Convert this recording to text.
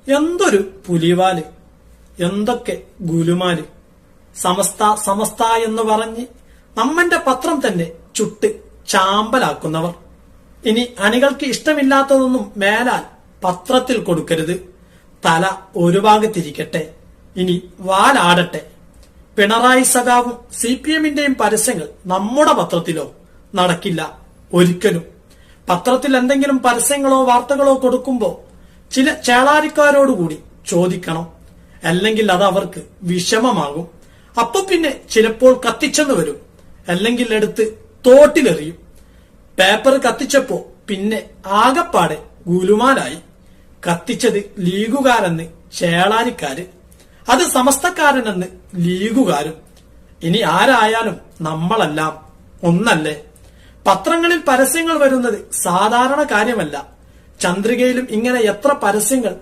എന്തൊരു പുലിവാല്, എന്തൊക്കെ ഗുലുമാല്. സമസ്ത എന്ന് പറഞ്ഞ് നമ്മന്റെ പത്രം തന്നെ ചുട്ട് ചാമ്പലാക്കുന്നവർ. ഇനി അണികൾക്ക് ഇഷ്ടമില്ലാത്തതൊന്നും മേലാൽ പത്രത്തിൽ കൊടുക്കരുത്. തല ഒരു ഭാഗത്തിരിക്കട്ടെ, ഇനി വാലാടട്ടെ. പിണറായി സഖാവും CPM-ന്റെയും പരസ്യങ്ങൾ നമ്മുടെ പത്രത്തിലോ നടക്കില്ല ഒരിക്കലും. പത്രത്തിൽ എന്തെങ്കിലും പരസ്യങ്ങളോ വാർത്തകളോ കൊടുക്കുമ്പോ ചില ചേളാരിക്കാരോടുകൂടി ചോദിക്കണം, അല്ലെങ്കിൽ അത് അവർക്ക് വിഷമമാകും. അപ്പൊ പിന്നെ ചിലപ്പോൾ കത്തിച്ചെന്ന് വരും, അല്ലെങ്കിൽ എടുത്ത് തോട്ടിലെറിയും. പേപ്പർ കത്തിച്ചപ്പോ പിന്നെ ആകപ്പാടെ ഗുലുമാലായി. കത്തിച്ചത് ലീഗുകാരെന്ന് ചേളാരിക്കാര്, അത് സമസ്തക്കാരനെന്ന് ലീഗുകാരും. ഇനി ആരായാലും നമ്മളെല്ലാം ഒന്നല്ലേ? പത്രങ്ങളിൽ പരസ്യങ്ങൾ വരുന്നത് സാധാരണ കാര്യമല്ല. ചന്ദ്രികയിലും ഇങ്ങനെ എത്ര പരസ്യങ്ങൾ